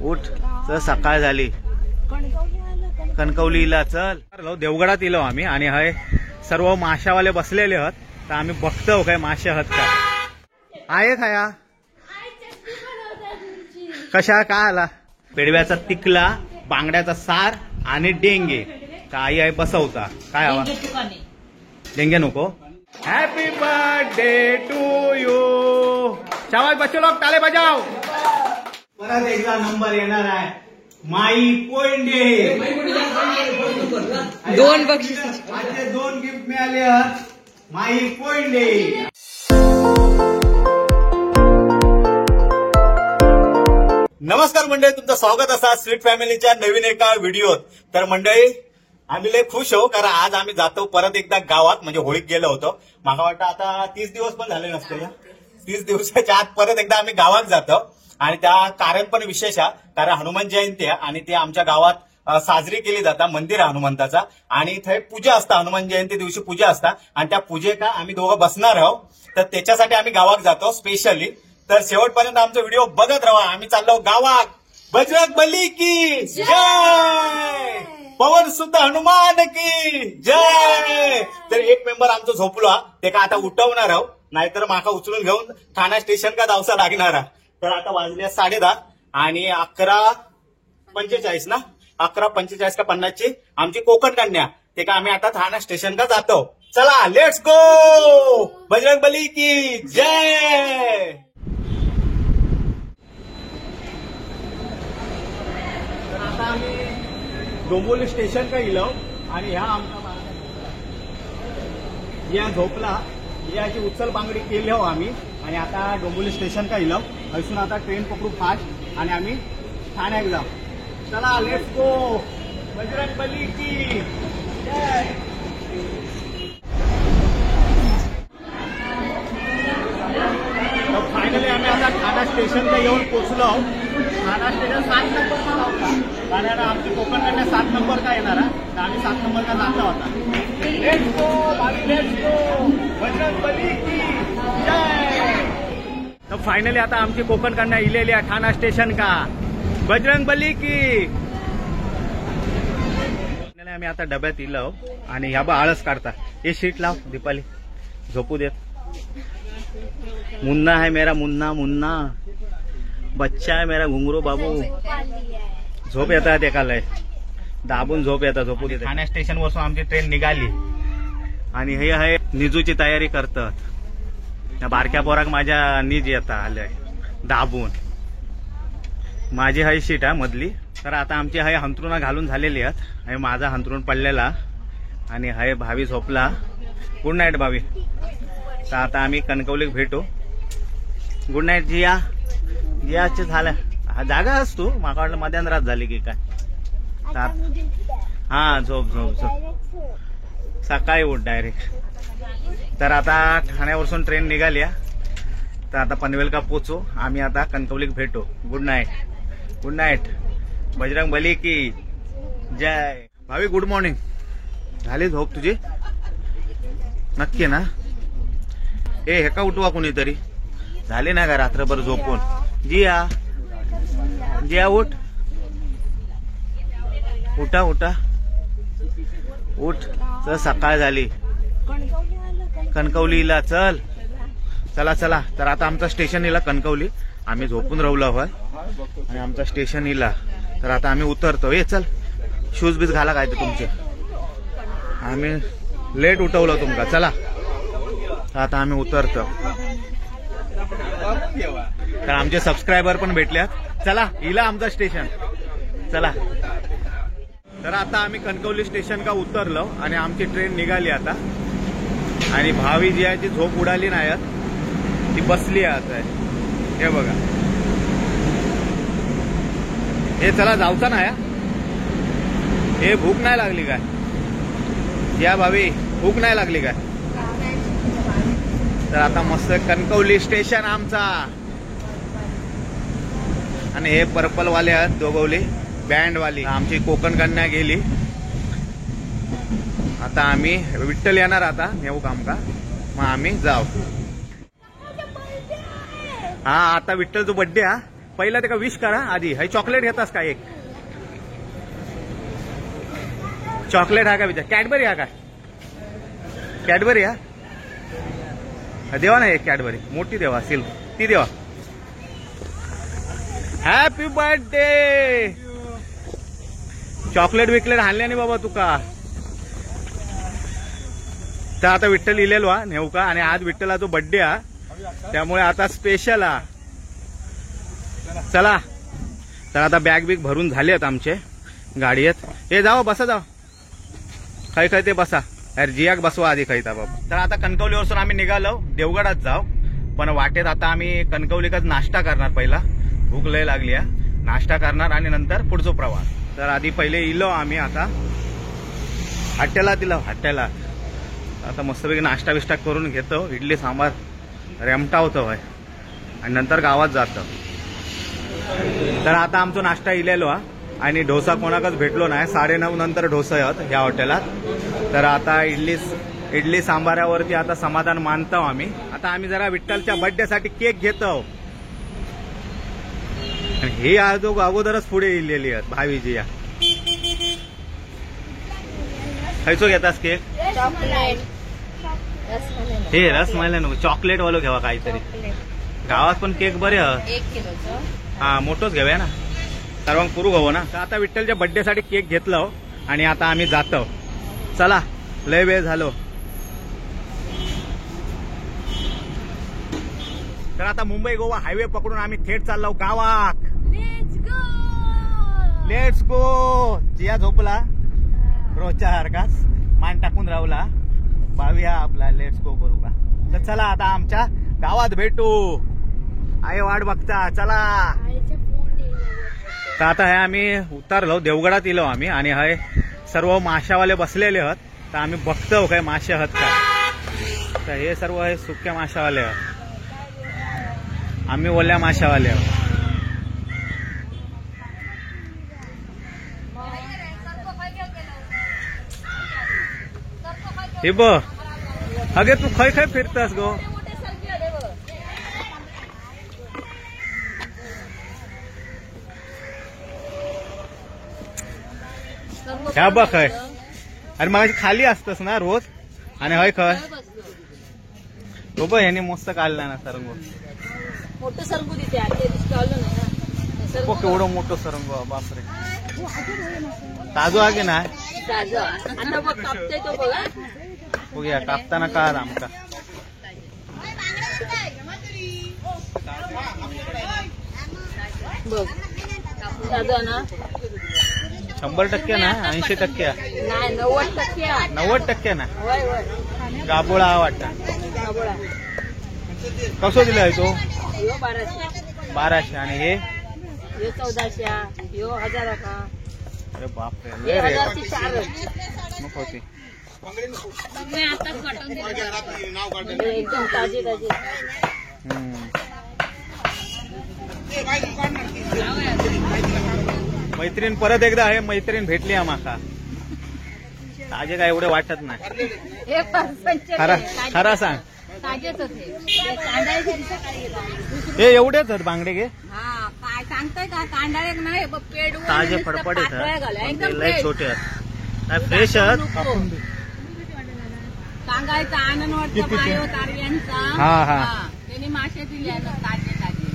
उठ चल, सकाळ झाली. कणकवलीला चल. देवगडात इलो आम्ही आणि हाय सर्व माशावाले बसलेले आहात. तर आम्ही बघतो काय मासे आहात का आहे खाया. कशा काय आला पेडव्याचा तिकला, बांगड्याचा सार आणि डेंगे काही आहे बसवता. काय हवा डेंगे नको. Happy birthday to you. शाबाश बच्चे लोग ताले बजाव. परत एकदा नंबर येणार आहे. माई कोंडे 2 बक्षीस. माझे 2 गिफ्ट मिळाले आहेत. माई कोंडे. नमस्कार मंडळी, तुमचं स्वागत असा स्वीट फॅमिलीच्या नवीन एका व्हिडिओत. तर मंडळी आम्ही लय खुश आहो कारण आज आम्ही जातो परत एकदा गावात. म्हणजे होळीत गेलो होतो. मला वाटतं आता 30 दिवस पण झाले नसते. 30 दिवसाच्या आत परत एकदा आम्ही गावात जातो. आणि त्या कारण पण विशेष आहे कारण हनुमान जयंती आहे आणि ते आमच्या गावात साजरी केली जाता. मंदिर आहे हनुमंताचा आणि इथे पूजा असता. हनुमान जयंती दिवशी पूजा असता आणि त्या पूजेका आम्ही दोघं बसणार आहोत. तर त्याच्यासाठी आम्ही गावात जातो स्पेशली. तर शेवटपर्यंत आमचा व्हिडिओ बघत राहा. आम्ही चाललो गावात. बजरंग बली की जय, पवन सुद्धा हनुमान की जय. तर एक मेंबर आमचा झोपलो ते का आता उठवणार आहोत, नाहीतर माका उचलून घेऊन ठाणा स्टेशन का जावसा लागणार आहे. तर आता वाजले 10:30 आणि 11:45 ना 11:45 का 50ची आमची कोकण कन्या ते का आम्ही आता ठाणा स्टेशन का जातो. चला लेट्स गो. बजरंग बली की जय. तर आता आम्ही डोंबिवली स्टेशन का इलो आणि ह्या आमचा या झोपला याची उचल बांगडी केली हो आम्ही. आणि आता डोंबिवली स्टेशन का इलो. इथून आता ट्रेन पकडू फास्ट आणि आम्ही ठाण्यात जाऊ. चला लेट्स गो. बजरंग बली की जय. फायनली आम्ही आता ठाणा स्टेशनला येऊन पोहोचलो. ठाणा स्टेशन 7 नंबरचा होता कारण आमची कोकण कन्या 7 नंबर का येणार तर आम्ही 7 नंबर का जाता होता. लेट्स गो भावी, लेट्स गो. बजरंग बली की जय. तर फायनली आता आमची कोकण कन्या इलेली आहे ठाणा स्टेशन का. बजरंग बली की. आम्ही आता डब्यात इलो आणि ह्या बा आळस काढता. हे शीट लाव दीपाली, झोपू देत. मुन्ना है मेरा मुन्ना, मुन्ना बच्चा है मेरा घुंगरू बाबू. झोप येतात एकाला दाबून झोप येतात. झोपू देत. ठाणे स्टेशन वरून आमची ट्रेन निघाली आणि हे आहे निजूची तयारी करतात. त्या बारक्या पोराक माझ्या निज येता आलंय दाबून. माझी हाय शीट आहे मधली. तर आता आमची हाय हंतरुणा घालून झालेली आहेत. हे माझा हंतरुण पडलेला आणि हाय भावी झोपला. गुड नाईट भावी. तर आता आम्ही कणकवलीत भेटू. गुड नाईट जिया. जियाचे झालं जागा असतो. माका वाटलं मध्यान झाली की काय. हा झोप झोप झोप. सकाळी उठ डायरेक्ट. तर आता ठाण्यावरून ट्रेन निघाली. तर आता पनवेल का पोचू. आम्ही आता कणकवलीत भेटू. Good night. Good night. Bajrang Bali की जय. भावी गुड मॉर्निंग. झाली झोप तुझी नक्की ना. हे का उठवा कोणीतरी. झाले ना का रात्रभर झोपून. जिया जिया उठ. उठा उठा उठ चल, सकाळ झाली. कणकवलीला चल. चला चला. तर आता आमचा स्टेशन इला कणकवली. आम्ही झोपून राहलो हवं आणि आमचा स्टेशन इला. तर आता आम्ही उतरतो. ये चल शूज बीज घाला काय ते तुमचे. आम्ही लेट उठवलं तुमका. चला आता आम्ही उतरतो. तर आमचे सबस्क्रायबर पण भेटल्यात. चला इला आमचं स्टेशन. चला. तर आता आम्ही कणकवली स्टेशन का उतरलो आणि आमची ट्रेन निघाली आता. आणि भावी जी आहे ती झोप उडाली नाही ती बसली आता. हे बघा हे. चला जाऊचा ना. हे भूक नाही लागली काय. या भावी भूक नाही लागली काय. तर आता मस्त कणकवली स्टेशन आमचा. आणि हे पर्पल वाले आहेत दोघवली बँड वाली. आमची कोकण कन्या गेली. आता आम्ही विठ्ठल येणार आता नेऊ काम का मग आम्ही जाऊ. हा आता विठ्ठलचा बर्थडे हा पहिला ते का विश करा आधी. हे चॉकलेट घेतास का? एक चॉकलेट हा का विचार. कॅडबरी हा का? कॅडबरी हा देवा ना एक कॅडबरी मोठी देवा सिल्क ती देवा. Happy birthday. चॉकलेट विकलेट आणले नाही बाबा तुका. तर आता विठ्ठल लिहिलेलो हा नेऊ का. आणि आज विठ्ठलाचा बर्थडे हा त्यामुळे आता स्पेशल हा. चला तर आता बॅग बिग भरून झाले आहेत आमचे गाडीत. हे जाओ बसा जाओ खाई खाई ते बसा. अरे जियाक बसवा आधी खाईता बाबा. तर आता कणकवलीवरून आम्ही निघालो देवगडात जाऊ. पण वाटेत आता आम्ही कणकवलीकाच नाश्ता करणार. पहिला भूक लय लागली आहे. नाश्ता करणार आणि नंतर पुढचा प्रवास. तर आधी पहिले इलो आम्ही आता हॉटेलात दिलं. हॉटेलात आता मस्तपैकी नाश्ता बिष्टा करून घेतो. इडली सांबार रेमटा होतं भाई आणि नंतर गावात जातं. तर आता आमचा नाश्ता इलेलो हा आणि डोसा कोणाकच भेटलो नाही. 9:30 नंतर डोसा आहेत ह्या हॉटेलात. तर आता इडली सांबारावरती आता समाधान मानतो आम्ही. आता आम्ही जरा विठ्ठलच्या बर्थडे साठी केक घेतो. हे अगोदरच पुढे इलेली आहेत भावीजी. या खायचो घेतास केक? हे रसमलाई नको चॉकलेट वालो घ्यावा काहीतरी. गावात पण केक बरे हा मोठोच घेऊया ना सर्वांक पुरू घावो ना. तर आता विठ्ठलच्या बर्थडे साठी केक घेतलो आणि आता आम्ही जातो. चला लय वेळ झालो. तर आता मुंबई गोवा हायवे पकडून आम्ही थेट चाललो गावात. Let's go. जिया झोपला रोजच्या सारखाच मान टाकून राहला. भाविया आपला लेट्स गो करू का. तर चला आता आमच्या गावात भेटू. आई वाट बघता चला. तर आता हे आम्ही उतरलो देवगडात इलो आम्ही आणि हे सर्व माशावाले बसलेले आहेत. तर आम्ही बघतो काय मासे आहेत का. तर हे सर्व हे सुक्या माशावाले आहेत. आम्ही ओल्या माशावाले आहोत. हे बघ अगे तू खय खय फिरतास गो. ह्या बघ खय. अरे माझी खाली असतस ना रोज आणि हय खय तो बघ ह्याने मस्त काढला ना सरंग. मोठं सरंगू तिथे केवढं मोठं सरंग बापरे. ताजो आहे ना आता बघ कापतोय तो बघा. बघूया कापताना का आमका. बघ ताजो ना 100% ना 80%. नाही 90%. 90% ना होय होय गाबोळा हा वाटता. गाबोळा कसं दिलाय तो? यो 1200. 1200 आणि हे यो 1400. यो 1000 का. अरे बापरे हे 1000ची 4. नको होती. मी आताच वाटून दिलं एकदम ताजे ताजे. मैत्रीण परत एकदा आहे. मैत्रीण भेटली आम्हाला. ताजे काय एवढे वाटत नाही. खरा सांग. ताजेच होते कांदाळे हे एवढेच आहेत बांगडे घे. हा काय सांगताय का कांदाळे नाही पेड ताजे फडफडीत आहेत. लय छोटे आहेत काय फ्रेश आहेत. सांगायचा आनंद वाटतो मायो तारव्यांचा. हा हा त्यांनी मासे दिले ताजे ताजे.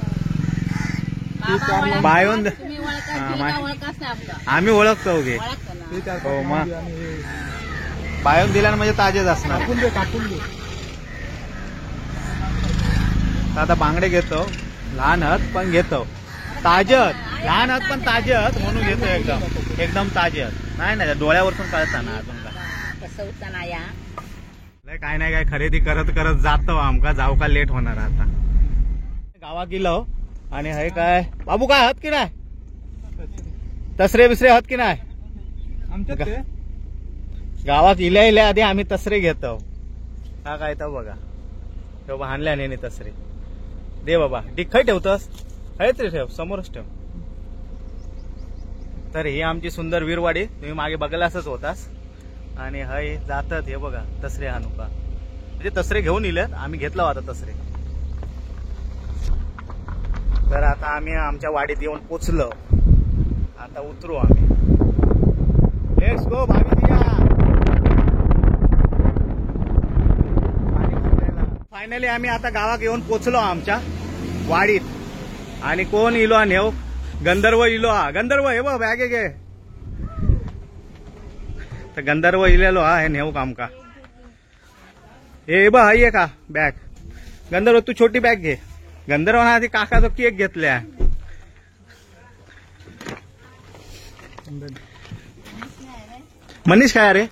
बायोन तुम्ही ओळखच नाही आपलं. आम्ही ओळखतो घे. ओळखतो हो मग बायोन दिल्यानं म्हणजे ताजेच असणार. कापून दे. आता बांगडे घेतो. लहान आहेत पण घेतो. ताजे आहेत. लहान आहेत पण ताजे आहेत म्हणून घेतो. एकदम एकदम ताजे आहेत. नाही नाही डोळ्यावरतून कळता ना अजून काय. कसं होतं ना या काय नाही काय खरेदी करत करत जातो. आमका जाऊ का लेट होणार आता. गावात गेलो आणि हे काय बाबू काय आहात की नाही. तसरे बिसरे आहात की नाही. आमच्या गावात इल्या आधी आम्ही तसरे घेतो. हा काय तर बघा तेव्हा हाणल्या नाही तसरे. दे बाबा डिखय ठेवतस. हयच रे ठेव समोरच ठेव. तर ही आमची सुंदर वीरवाडी. तुम्ही मागे बघायलाच होतास. आणि हय जातात हे बघा तसरे हानुका म्हणजे तसरे घेऊन इलेत. आम्ही घेतला होता तसरे. तर आता आम्ही आमच्या वाडीत येऊन पोचलो. आता उतरू आम्ही. Let's go Bhabhi. फायनली आम्ही आता गावात येऊन पोचलो आमच्या वाडीत. आणि कोण इलो नेव गंधर्व इलो. हा गंधर्व हे बघ बॅग घे. तर गंधर्व इलेलो हा हे नेऊ काम का हे बघ हाय का बॅग. गंधर्व तू छोटी बॅग घे. गंधर्व ना आधी काकाचा केक घेतल्या. मनीष काय रे.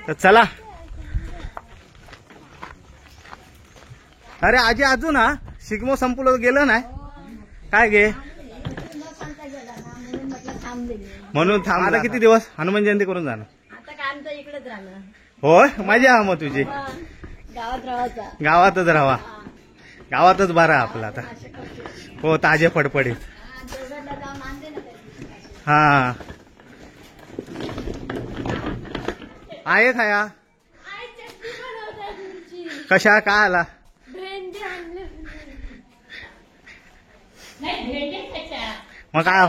तर चला. अरे आजी अजून हा शिगमो संपलं गेलं नाही काय घे म्हणून थांब. आता किती दिवस हनुमान जयंती करून जाणार. आता काय आमचं इकडेच राहणार. होय मजा मग तुझी. गावात राहायचा. गावातच राहावा. गावातच बरा आपला आता. हो ताजे फडफडीत. हा आहे खाया. कशा काय आला. मग काय.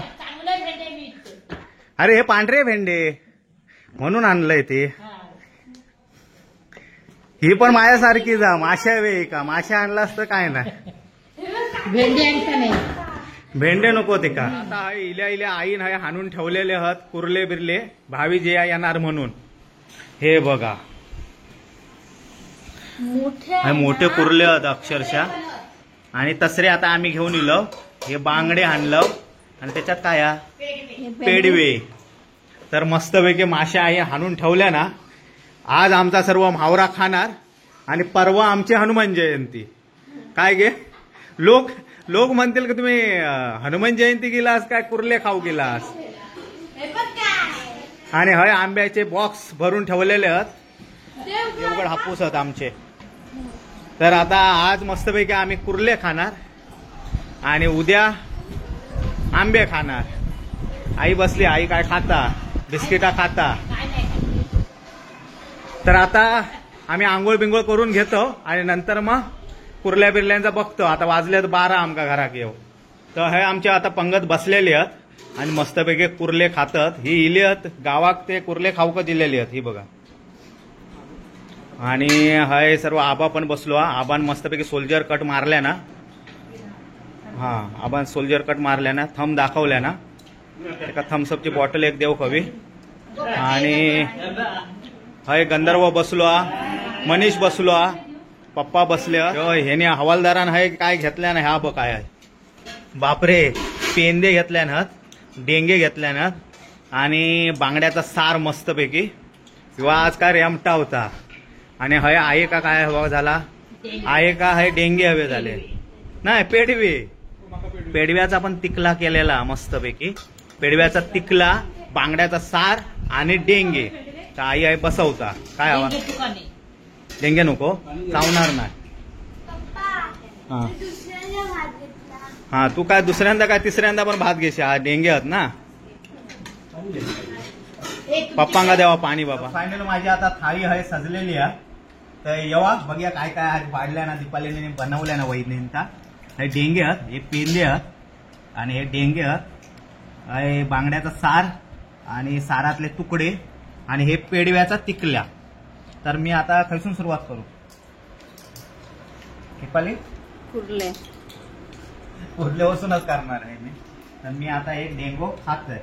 अरे हे पांढरे भेंडे म्हणून आणलंय ते. ही पण माझ्यासारखी जा माश्या वे का. माश्या आणला असतं काय नाही. भेंडे नको ते का. आता इल्या इल्या आईन हाय हाणून ठेवलेले आहात कुर्ले बिरले भावी जे येणार म्हणून. हे बघा मोठे कुर्ले आहेत अक्षरशः. आणि तसरे आता आम्ही घेऊन इलो. हे बांगडे आणलं आणि त्याच्यात काय पेडवे. तर मस्तपैकी माश्या आई हाणून ठेवल्या ना. आज आमचा सर्व म्हावरा खाणार आणि परवा आमची हनुमान जयंती. काय गे लोक लोक म्हणतील की तुम्ही हनुमान जयंती गेलास काय कुर्ले खाऊ गेलास. आणि हय आंब्याचे बॉक्स भरून ठेवलेले आहेत. एवढं हापूस आहेत आमचे. तर आता आज मस्तपैकी आम्ही कुर्ले खाणार आणि उद्या आंबे खाणार. आई बसली. आई काय खाता बिस्किटा खाता. तर आता आम्ही आंघोळ बिंगोळ करून घेतो आणि नंतर मग कुर्ल्या बिर्ल्यांचा बघतो. आता वाजलेत 12 आमका घरात येऊ. तर हे आमच्या आता पंगत बसलेली आहेत आणि मस्तपैकी कुर्ले खातात. ही इली आहेत गावात ते कुर्ले खाऊक दिलेली आहेत. ही बघा. आणि हय सर्व आबा पण बसलो. आबान मस्तपैकी सोल्जर कट मारल्या ना. हा आबान सोल्जर कट मारल्या ना. थंब दाखवल्या ना. एका थम्सअपची बॉटल एक देऊ हवी. आणि हय गंधर्व बसलो. मनीष बसलो. पप्पा बसले. ह्याने हवालदारान हय काय घेतल्या ना. ह्या बघ काय आहे. बापरे पेंदे घेतल्या ना. डेंगे घेतल्या ना. आणि बांगड्याचा सार मस्तपैकी. किंवा आज काय रेमटा होता. आणि हय आहे का काय हवा झाला. आहे का हय डेंगे हवे झाले नाही. पेडवे पेडव्याचा पण तिकला केलेला मस्तपैकी. पेडव्याचा तिकला बांगड्याचा सार आणि डेंगे. तर आई आई बसवता काय हवा. डेंगे नको चावणार नाही. हा तू काय दुसऱ्यांदा काय तिसऱ्यांदा पण भात घेशील. हा डेंगे आहात ना. पप्पांना द्यावा पाणी बाबा. फायनल माझी आता थाळी आहे सजलेली आहे. तर येवा बघूया काय काय आज वाढल्या ना. दीपालीने बनवल्या ना वहिनींचा. हे डेंगे आहेत. हे पेंदे आहेत आणि हे डेंगे आहेत. हे बांगड्याचा सार आणि सारातले तुकडे आणि हे पेडव्याचा तिकल्या. तर मी आता खैसून सुरुवात करू. दीपाली कुर्ले कुर्लेपासूनच करणार आहे मी. तर मी आता एक डेंगो खातोय.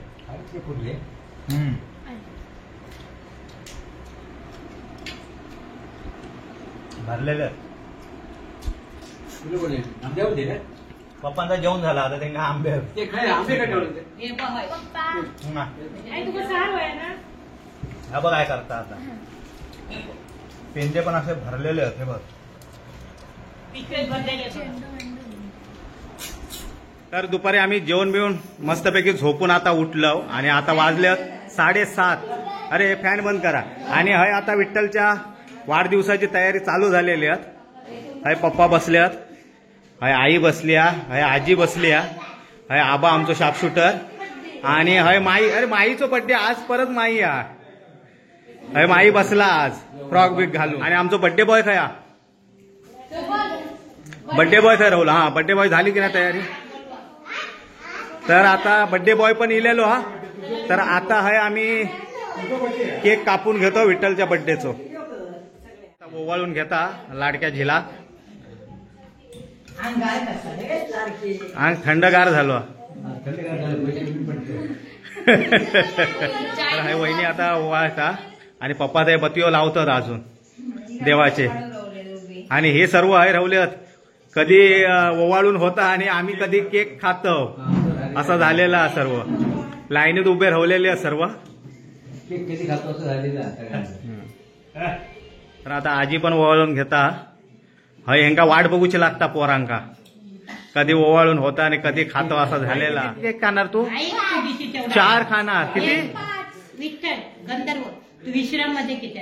कुर्ले भरलेलं. पप्पांचा जेवण झाला. आता त्यांना आंबे हा बघ काय करता. आता पेंदे पण असे भरलेले आहेत. हे बघ. तर दुपारी आम्ही जेवण बिवून मस्तपैकी झोपून आता उठलो. आणि आता वाजले 7:30. अरे फॅन बंद करा. आणि हय आता विठ्ठलच्या वाढदिवसाची तयारी चालू झालेली आहे. हय पप्पा बसल्यात. हय आई बसल्या. हय आजी बसल्या. हय आबा आमचं शार्पशूटर. आणि हय माई. अरे माईचं बड्डे आज परत माई या. हय माई बसला आज फ्रॉक बिक घालून. आणि आमचं बड्डे बॉय खया बर्थडे बॉय ठरवलं. हा बर्थडे बॉय झाली की नाही तयारी. तर आता बर्थडे बॉय पण इलेलो हा. तर आता आहे आम्ही केक कापून घेतो विठ्ठलच्या बर्थडेचं. ओवाळून घेता लाडक्या झिला. अंग थंडगार झालो. तर हाय वहिनी आता ओवाळता आणि पप्पा ते बत्तीओ लावतात अजून देवाचे. आणि हे सर्व आहे रवलेत कधी ओवाळून होता आणि आम्ही कधी केक खातो असं झालेला. सर्व लाईनीत उभे राहिलेले सर्व. तर आता आजी पण ओवाळून घेता. हय हेंका वाट बघूची लागता पोरांका. कधी ओवाळून होता आणि कधी खातो असा झालेला. केक खाणार तू 4 खाणार. किती विठ्ठल गंधर्व तू विश्राम मध्ये किती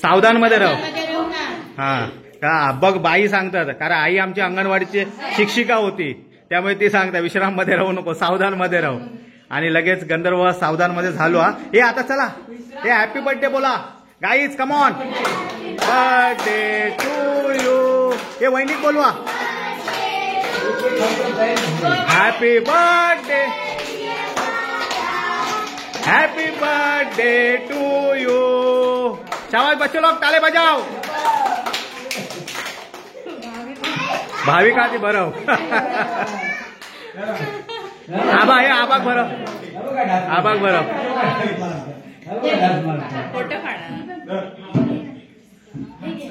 सावधान मध्ये राह. ना. हा का बघ बाई सांगतात कारण आई आमची अंगणवाडीची शिक्षिका होती त्यामुळे ती सांगता विश्राम मध्ये राहू नको सावधान मध्ये राहू. आणि लगेच गंधर्व सावधान मध्ये झालो. हा हे आता चला हे हॅपी बर्थडे बोला guys come on. Birthday to you. हे वहिनी बोलवा happy birthday. Happy birthday to you. शाबाश बच्चे लोग ताले बजाओ. भाविका ती भरव. आबा हे आबाग भरव. आबाग भरव.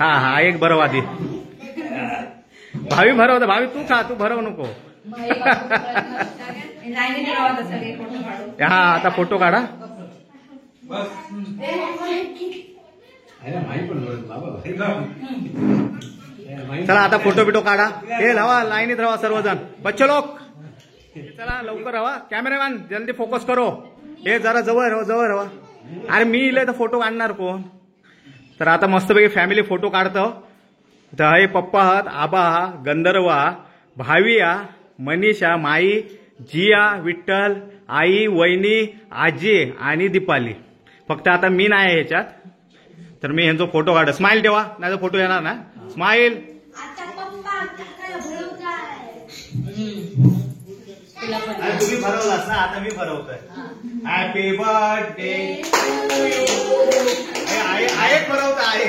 हा हा एक भरव आधी. भावी भरव. भावी तू खा तू भरव नको. हा आता फोटो काढा. चला आता फोटो बिटो काढा. हे लावा लाईनीत राहा सर्वजण. बच्चे लोक चला लवकर राहा. कॅमेरामॅन जल्दी फोकस करो. हे जरा जवळ राहा जवळ राहा. अरे मी इले तर फोटो काढणार कोण. तर आता मस्तपैकी फॅमिली फोटो काढतो. तर हे पप्पा आहात आबा हा गंधर्वा भाविया मनीषा माई जिया विठ्ठल आई वहिनी आजी आणि दीपाली. फक्त आता मी नाही ह्याच्यात. तर मी ह्यांचा फोटो काढ. स्माइल ठेवा नाही तर फोटो येणार ना. स्माइल. तुम्ही भरवलास ना आता मी भरवतोय. हॅपी बर्थडे आहे भरवता आहे.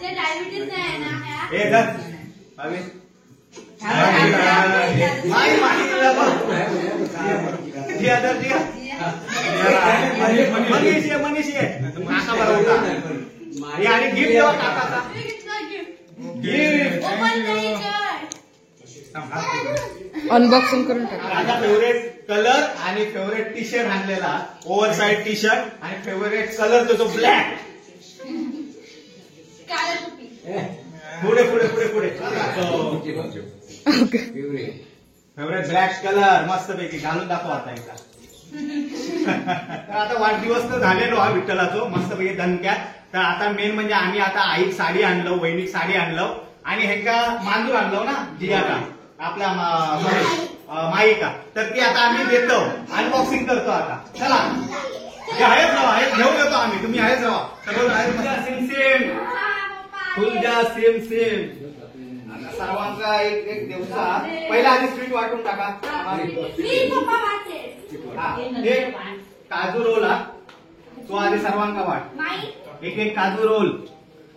डायबिटीज आहे ना. हे घर मनीषी काका भरवता. आणि गिफ्ट देवा काकाचा. गिफ्ट अनबॉक्सिंग करून टाका. माझा फेवरेट कलर आणि फेवरेट टी शर्ट आणलेला ओव्हर साईड टी शर्ट आणि फेवरेट कलर तो ब्लॅक. पुढे पुढे पुढे पुढे. फेवरेट ब्लॅक कलर मस्त पैकी घालून दाखव आता एकदा. तर आता वाढदिवस तर झालेलो हा विठ्ठलाचो मस्त पैकी दणक्यात. तर आता मेन म्हणजे आम्ही आता आईक साडी आणलो वहिनीक साडी आणलो आणि ह्यांका मांजूर आणलो ना जिया का आपल्या माईका. तर ती आता आम्ही देतो अनबॉक्सिंग करतो आता. चला आहेच राहा घेऊन येतो आम्ही. तुम्ही आहेच राहा सर्व सेम सेम फुलजा सेम सेम. सर्वांचा एक एक दिवसा पहिला आधी स्वीट वाटून टाका. एक काजू रोल हा तो आधी सर्वांका वाट. एक एक काजू रोल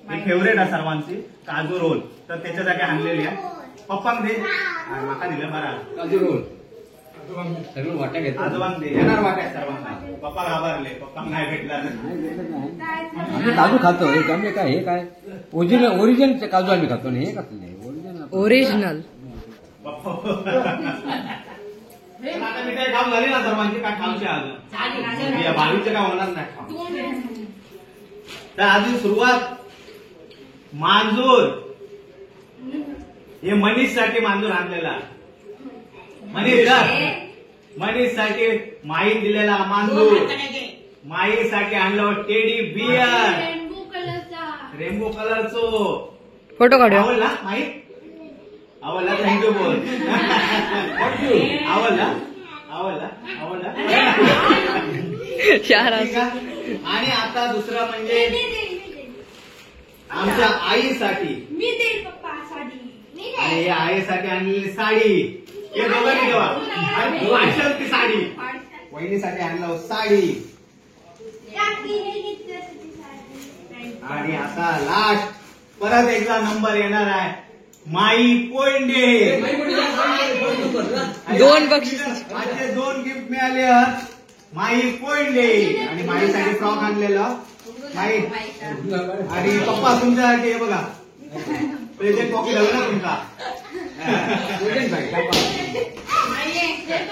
ही फेवरेट आहे सर्वांची काजू रोल. तर त्याच्यासाठी आणलेली आहे. पप्पांक दे माका दिलं बरा काजू रोल. आजोबांक दे येणार वाटाय सर्वांना. पप्पा घाबरले पप्पांक नाही भेटला. काजू खातो हे आम्ही काय हे काय ओरिजिनल काजू आम्ही खातो हे कसले ओरिजिनल. आता मिठाई खाऊन झाली ना सर्वांची काय खाऊची अजून भावीचे काय होणार नाही खाऊ. तर अजून सुरुवात मांजूर. हे मनीष साठी मांजूर आणलेला. मनीष साठी माई दिलेला मांजूर. माई साठी आणलं टेडी बियर रेनबो कलरचो. फोटो काढूया. आवडला माई आवडला. थँक्यू बोल. आवडला आवडला आवडला. चार आणि आता दुसरं म्हणजे आमच्या आईसाठी मी देईल पप्पा साडी. मी आणि देईल. या आईसाठी आणलेली साडी हे दोघांनी देवा आणि वाटल ती साडी वहिनीसाठी आणलं साडी काकी हे घेतलं तुझी साडी. आणि आता लास्ट परत एकदा नंबर येणार आहे माई कोंडे 2 बक्षीस. माझे 2 गिफ्ट मिळाले आहेत. माई कोंडे आणि माईसाठी फ्रॉक आणलेलं माई आणि पप्पा तुमच्यासाठी हे बघा प्रेझेंट कॉपी लावला तुमचा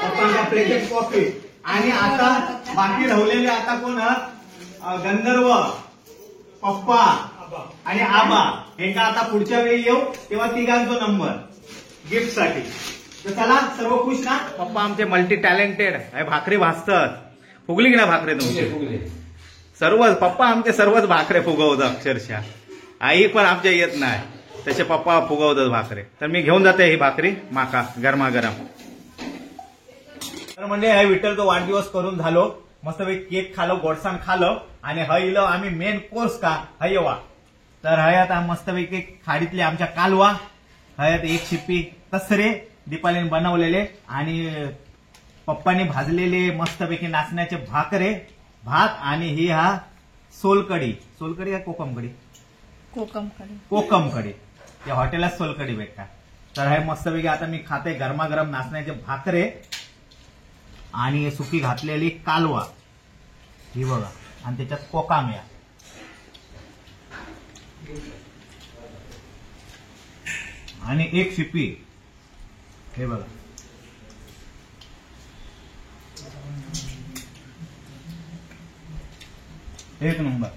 पप्पांचा प्रेझेंट कॉपी आणि आता बाकी राहिलेले आता कोण आहेत? गंधर्व पप्पा आणि आबा हे का आता पुढच्या वेळी येऊ तेव्हा तिघांचा नंबर गिफ्ट साठी. तर चला सर्व खुश ना. पप्पा आमचे मल्टी टॅलेंटेड भाकरी भाजतात. फुगली की ना भाकरे तुमची सर्वच पप्पा आमचे सर्वच भाकरे फुगवतात अक्षरशः. आई पण आमच्या येत नाही तसे पप्पा फुगवतात भाकरे. तर मी घेऊन जाते ही भाकरी माका गरमागरम. तर म्हणजे हे विठ्ठलचा वाढदिवस करून झालो मस्तपैकी केक खालो गोडसाण खालो आणि हयलो आम्ही मेन कोर्स का हयवा. तर हयात मस्तपैकी खाडीतले आमच्या कालवा हयात एक शिप्पी तसरे दीपालीने बनवलेले आणि पप्पाने भाजलेले मस्तपैकी नाचण्याचे भाकरे भात आणि ही हा सोलकडी का कोकमकडी कोकमकडी या हॉटेलात सोलकडी भेटतात. तर हे मस्तपैकी आता मी खाते गरमागरम नाचण्याचे भाकरे आणि सुकी घातलेली कालवा ही बघा आणि त्याच्यात कोकाम्या आणि एक शिपी हे बघा. एक नंबर.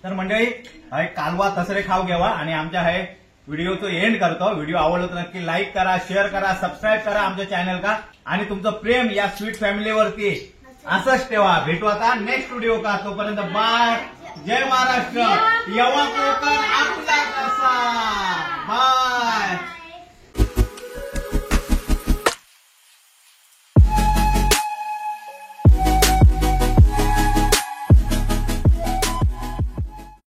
तर मंडळी हा एक कालवा तसरे खाऊ घ्यावा आणि आमच्या हे व्हिडिओचं एंड करतो. व्हिडिओ आवडला तर नक्की लाईक करा शेअर करा सबस्क्राईब करा आमच्या चॅनल का आणि तुमचं प्रेम या स्वीट फॅमिलीवरती असंच ठेवा. भेटू आता नेक्स्ट व्हिडिओ का. तोपर्यंत बाय. जय महाराष्ट्र. यवा कोकण आपला कसा.